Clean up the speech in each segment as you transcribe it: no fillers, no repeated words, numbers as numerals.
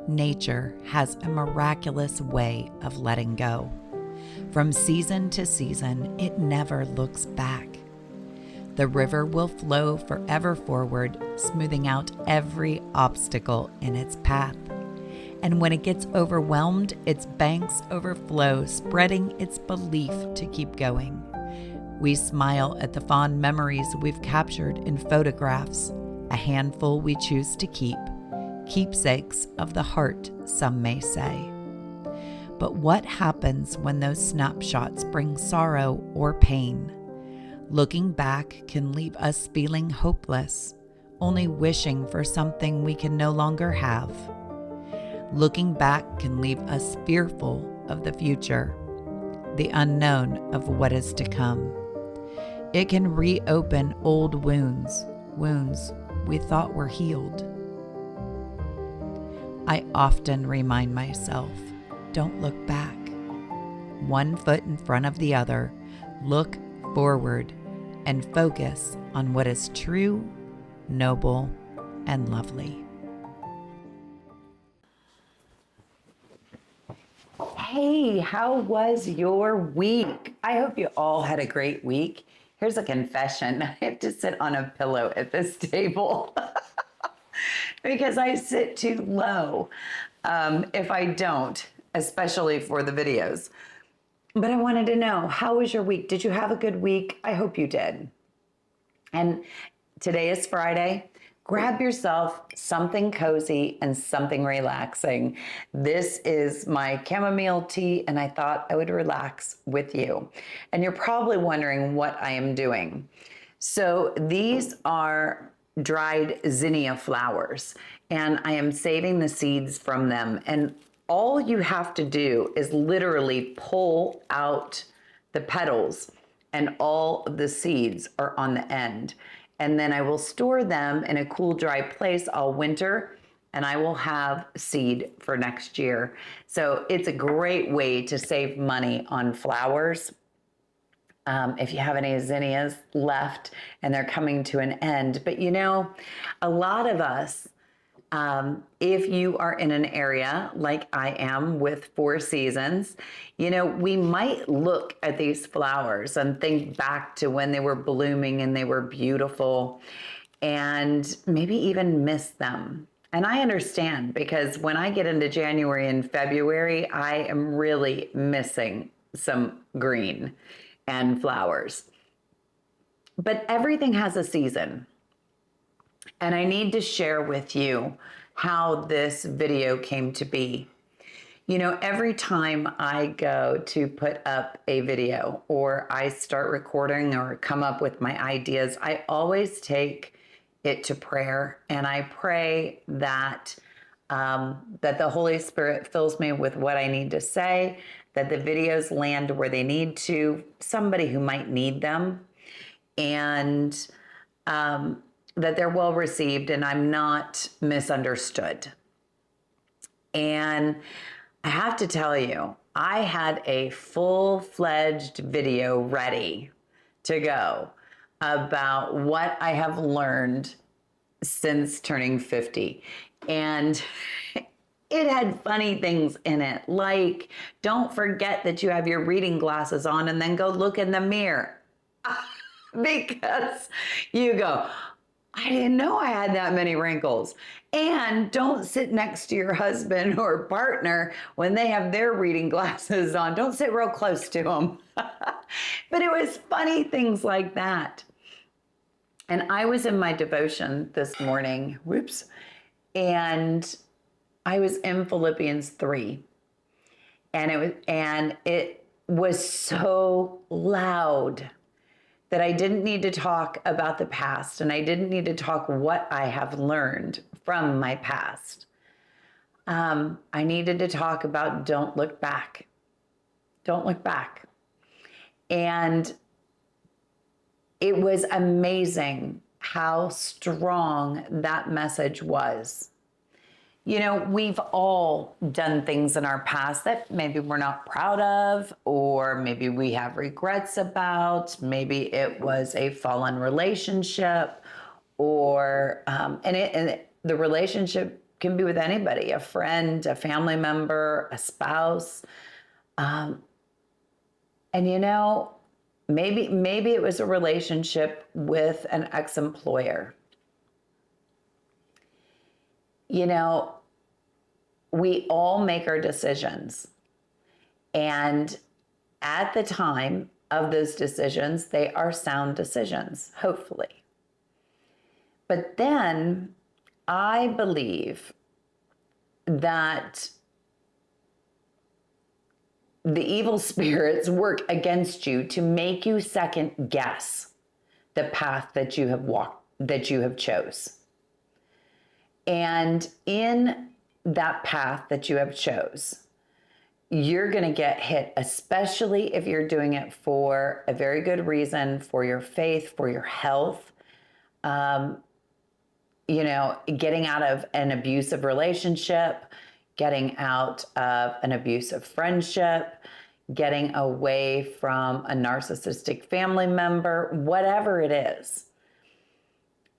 Nature has a miraculous way of letting go. From season to season, it never looks back. The river will flow forever forward, smoothing out every obstacle in its path. And when it gets overwhelmed, its banks overflow, spreading its belief to keep going. We smile at the fond memories we've captured in photographs, a handful we choose to keep, keepsakes of the heart, some may say. But what happens when those snapshots bring sorrow or pain? Looking back can leave us feeling hopeless, only wishing for something we can no longer have. Looking back can leave us fearful of the future, the unknown of what is to come. It can reopen old wounds we thought were healed. I often remind myself, don't look back. One foot in front of the other, look forward and focus on what is true, noble, and lovely. Hey, how was your week? I hope you all had a great week. Here's a confession. I have to sit on a pillow at this table because I sit too low if I don't, especially for the videos. But I wanted to know, how was your week? Did you have a good week? I hope you did. And today is Friday. Grab yourself something cozy and something relaxing. This is my chamomile tea, and I thought I would relax with you. And you're probably wondering what I am doing. So these are dried zinnia flowers, and I am saving the seeds from them. And all you have to do is literally pull out the petals, and all of the seeds are on the end. And then I will store them in a cool, dry place all winter, and I will have seed for next year. So it's a great way to save money on flowers. If you have any zinnias left and they're coming to an end. But you know, a lot of us, if you are in an area like I am with 4 seasons, you know, we might look at these flowers and think back to when they were blooming and they were beautiful and maybe even miss them. And I understand, because when I get into January and February, I am really missing some green and flowers. But everything has a season. And I need to share with you how this video came to be. You know, every time I go to put up a video or I start recording or come up with my ideas, I always take it to prayer, and I pray that that the Holy Spirit fills me with what I need to say, that the videos land where they need to, somebody who might need them, and that they're well received and I'm not misunderstood. And I have to tell you, I had a full-fledged video ready to go about what I have learned since turning 50. And it had funny things in it, like, don't forget that you have your reading glasses on and then go look in the mirror. Because you go, I didn't know I had that many wrinkles. And don't sit next to your husband or partner when they have their reading glasses on. Don't sit real close to them. But it was funny things like that. And I was in my devotion this morning, and I was in Philippians 3. And it was so loud that I didn't need to talk about the past, and I didn't need to talk what I have learned from my past. I needed to talk about don't look back. Don't look back. And it was amazing how strong that message was. You know, we've all done things in our past that maybe we're not proud of, or maybe we have regrets about. Maybe it was a fallen relationship, or the relationship can be with anybody, a friend, a family member, a spouse. And maybe it was a relationship with an ex-employer. We all make our decisions. And at the time of those decisions, they are sound decisions, hopefully. But then I believe that the evil spirits work against you to make you second guess the path that you have walked, that you have chose. And in that path that you have chose, you're going to get hit, especially if you're doing it for a very good reason, for your faith, for your health, getting out of an abusive relationship, getting out of an abusive friendship, getting away from a narcissistic family member, whatever it is.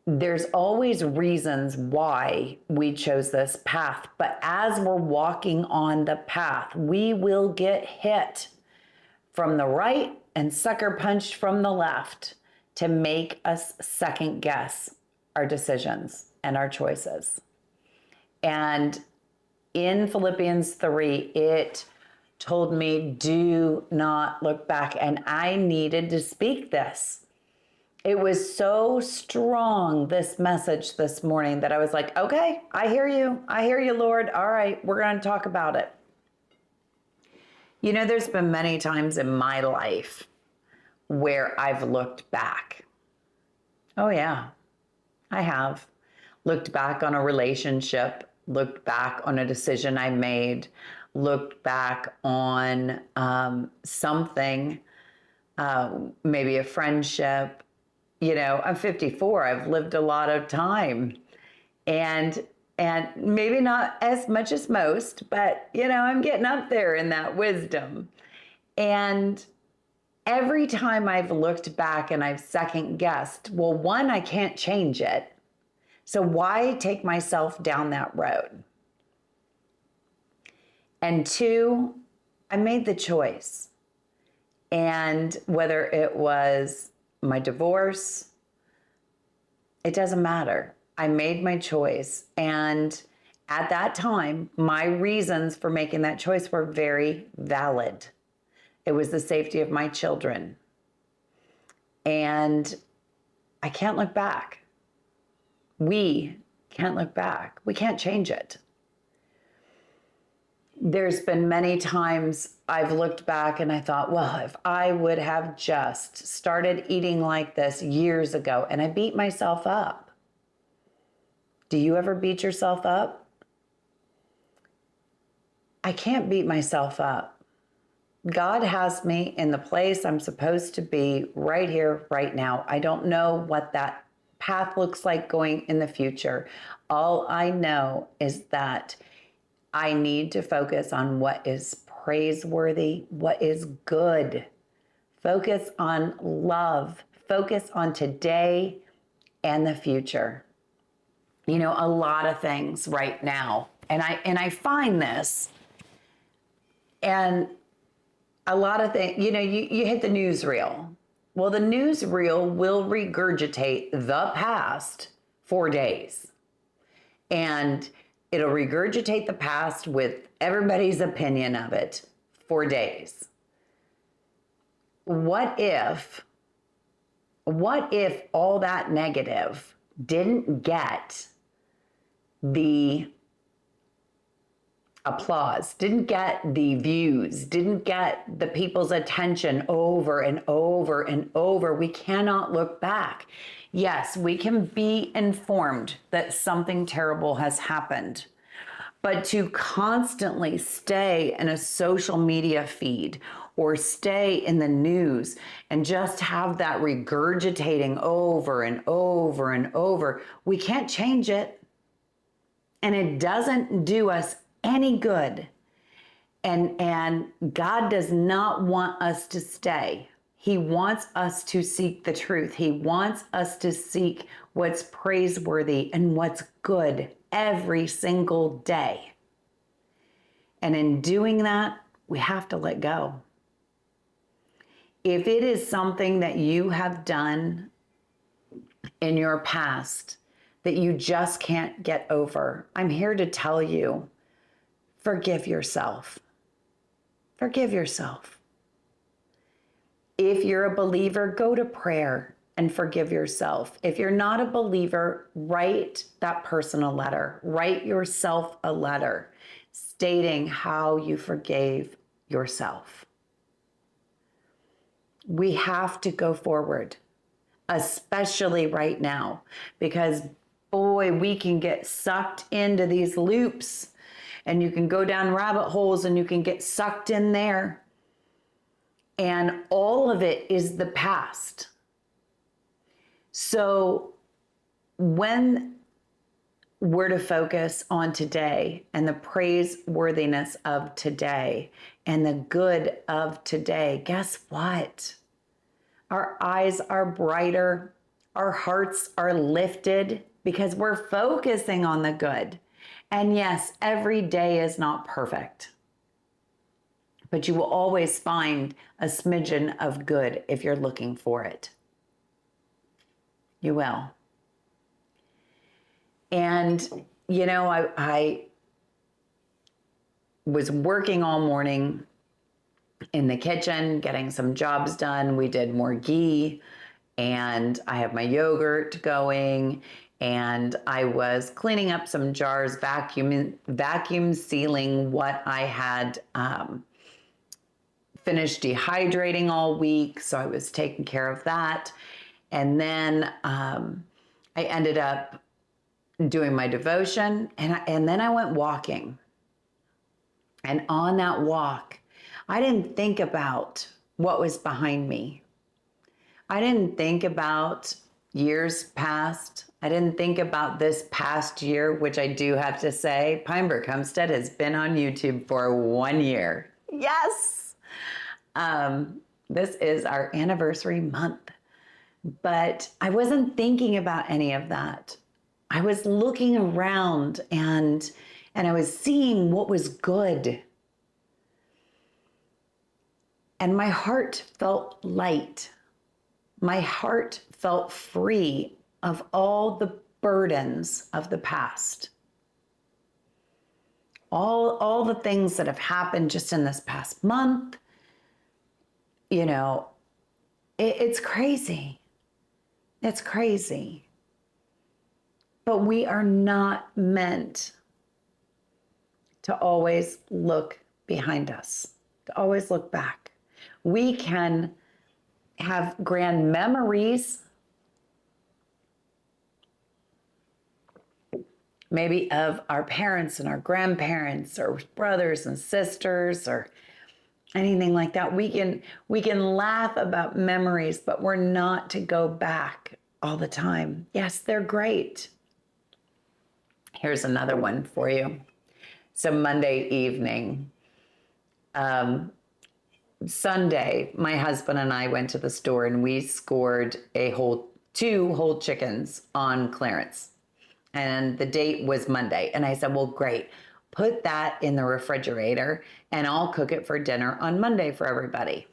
There's always reasons why we chose this path, but as we're walking on the path, we will get hit from the right and sucker punched from the left to make us second guess our decisions and our choices. And in Philippians 3, it told me, do not look back. And I needed to speak this. It was so strong, this message this morning, that I was like, okay, I hear you. I hear you, Lord. All right, we're going to talk about it. There's been many times in my life where I've looked back. Oh, yeah, I have. Looked back on a relationship, looked back on a decision I made, looked back on something, maybe a friendship. I'm 54. I've lived a lot of time, and maybe not as much as most, but I'm getting up there in that wisdom. And every time I've looked back and I've second guessed, well, one, I can't change it. So why take myself down that road? And two, I made the choice. And whether it was my divorce, it doesn't matter. I made my choice. And at that time, my reasons for making that choice were very valid. It was the safety of my children. And I can't look back. We can't look back. We can't change it. There's been many times I've looked back and I thought, well, if I would have just started eating like this years ago, and I beat myself up. Do you ever beat yourself up? I can't beat myself up. God has me in the place I'm supposed to be right here, right now. I don't know what that path looks like going in the future. All I know is that I need to focus on what is praiseworthy, what is good. Focus on love. Focus on today and the future. A lot of things right now. And I find this, and a lot of things, you hit the newsreel. Well, the newsreel will regurgitate the past for days. And it'll regurgitate the past with everybody's opinion of it for days. What if all that negative didn't get the applause, didn't get the views, didn't get the people's attention over and over and over? We cannot look back. Yes, we can be informed that something terrible has happened, but to constantly stay in a social media feed or stay in the news and just have that regurgitating over and over and over, we can't change it. And it doesn't do us any good. And God does not want us to stay. He wants us to seek the truth. He wants us to seek what's praiseworthy and what's good every single day. And in doing that, we have to let go. If it is something that you have done in your past that you just can't get over, I'm here to tell you, forgive yourself. Forgive yourself. If you're a believer, go to prayer and forgive yourself. If you're not a believer, write that person a letter. Write yourself a letter stating how you forgave yourself. We have to go forward, especially right now, because boy, we can get sucked into these loops, and you can go down rabbit holes and you can get sucked in there. And all of it is the past. So when we're to focus on today and the praiseworthiness of today and the good of today, guess what? Our eyes are brighter, our hearts are lifted because we're focusing on the good. And yes, every day is not perfect, but you will always find a smidgen of good if you're looking for it. You will. And, you know, I was working all morning in the kitchen, getting some jobs done. We did more ghee, and I have my yogurt going, and I was cleaning up some jars, vacuum sealing what I had finished dehydrating all week. So I was taking care of that. And then I ended up doing my devotion, and then I went walking. And on that walk, I didn't think about what was behind me. I didn't think about years past. I didn't think about this past year, which I do have to say, Pinebrook Homestead has been on YouTube for 1 year. Yes! This is our anniversary month. But I wasn't thinking about any of that. I was looking around and I was seeing what was good. And my heart felt light. My heart felt free of all the burdens of the past. All the things that have happened just in this past month. You know, it's crazy. It's crazy. But we are not meant to always look behind us, to always look back. We can have grand memories, maybe of our parents and our grandparents or brothers and sisters or anything like that. We can laugh about memories, but we're not to go back all the time. Yes, they're great. Here's another one for you. So Monday evening, Sunday, my husband and I went to the store and we scored two whole chickens on clearance. And the date was Monday. And I said, well, great. Put that in the refrigerator and I'll cook it for dinner on Monday for everybody.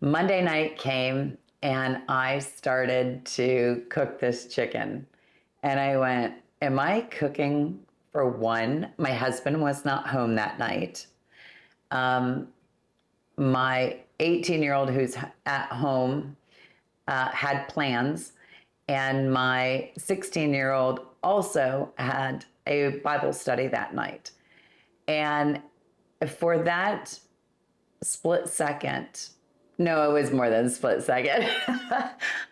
Monday night came and I started to cook this chicken. And I went, am I cooking for one? My husband was not home that night. My 18-year-old who's at home had plans. And my 16-year-old also had a Bible study that night. And for that split second, no, it was more than a split second.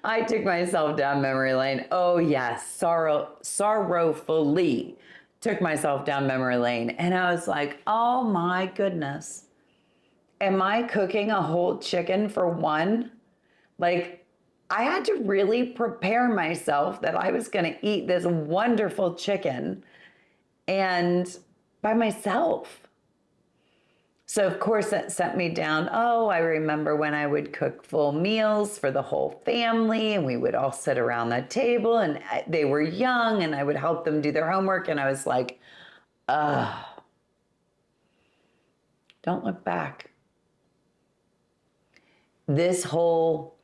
I took myself down memory lane. Oh yes, sorrowfully took myself down memory lane. And I was like, oh my goodness. Am I cooking a whole chicken for one? Like, I had to really prepare myself that I was going to eat this wonderful chicken and by myself. So, of course, that sent me down. Oh, I remember when I would cook full meals for the whole family, and we would all sit around the table, and they were young, and I would help them do their homework. And I was like, don't look back. This whole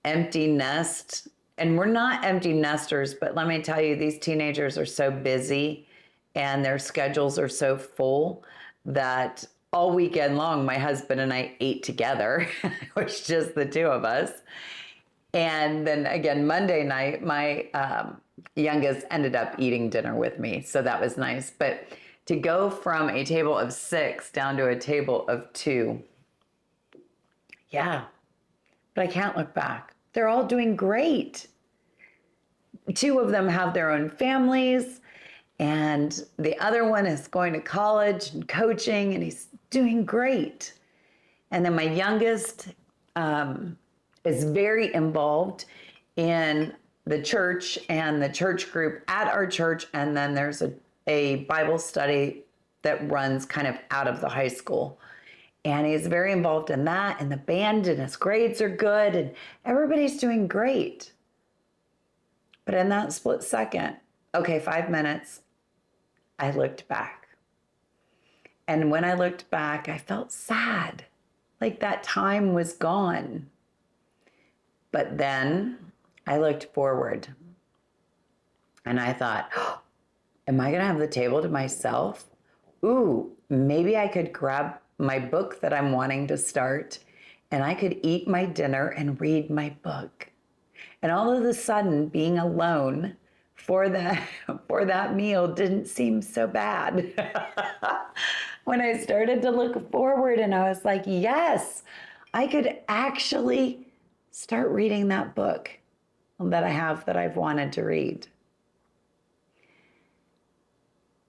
empty nest, and we're not empty nesters, but let me tell you, these teenagers are so busy and their schedules are so full that all weekend long, my husband and I ate together. It was just the two of us. And then again, Monday night, my youngest ended up eating dinner with me. So that was nice. But to go from a table of 6 down to a table of 2, yeah, but I can't look back. They're all doing great. 2 of them have their own families, and the other one is going to college and coaching, and he's doing great. And then my youngest is very involved in the church and the church group at our church. And then there's a Bible study that runs kind of out of the high school. And he's very involved in that, and the band, and his grades are good, and everybody's doing great. But in that split second, okay, 5 minutes, I looked back. And when I looked back, I felt sad, like that time was gone. But then I looked forward, and I thought, oh, am I going to have the table to myself? Ooh, maybe I could grab my book that I'm wanting to start, and I could eat my dinner and read my book. And all of a sudden, being alone for that meal didn't seem so bad. When I started to look forward, and I was like, yes, I could actually start reading that book that I've wanted to read.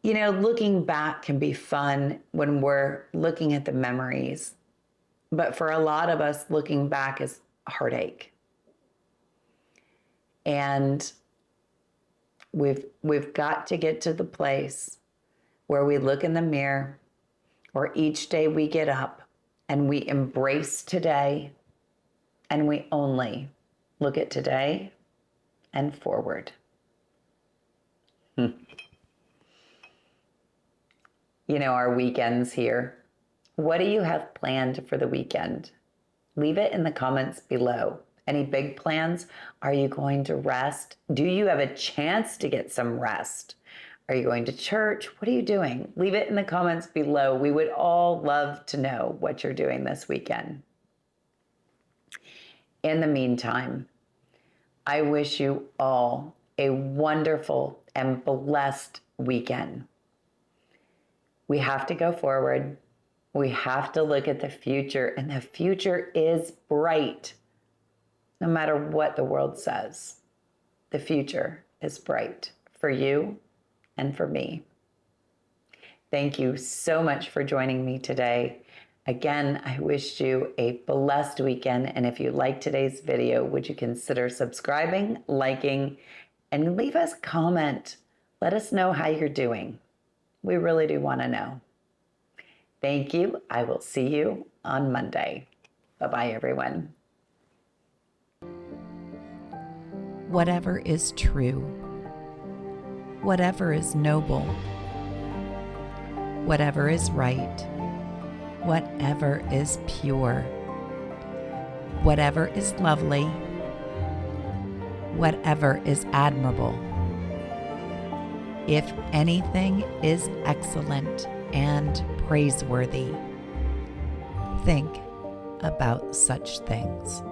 You know, looking back can be fun when we're looking at the memories. But for a lot of us, looking back is heartache. And we've got to get to the place where we look in the mirror, or each day we get up and we embrace today, and we only look at today and forward. You know, our weekends here. What do you have planned for the weekend? Leave it in the comments below. Any big plans? Are you going to rest? Do you have a chance to get some rest? Are you going to church? What are you doing? Leave it in the comments below. We would all love to know what you're doing this weekend. In the meantime, I wish you all a wonderful and blessed weekend. We have to go forward. We have to look at the future, and the future is bright. No matter what the world says, the future is bright for you and for me. Thank you so much for joining me today. Again, I wish you a blessed weekend. And if you liked today's video, would you consider subscribing, liking, and leave us a comment. Let us know how you're doing. We really do want to know. Thank you. I will see you on Monday. Bye-bye, everyone. Whatever is true, whatever is noble, whatever is right, whatever is pure, whatever is lovely, whatever is admirable, if anything is excellent and praiseworthy, think about such things.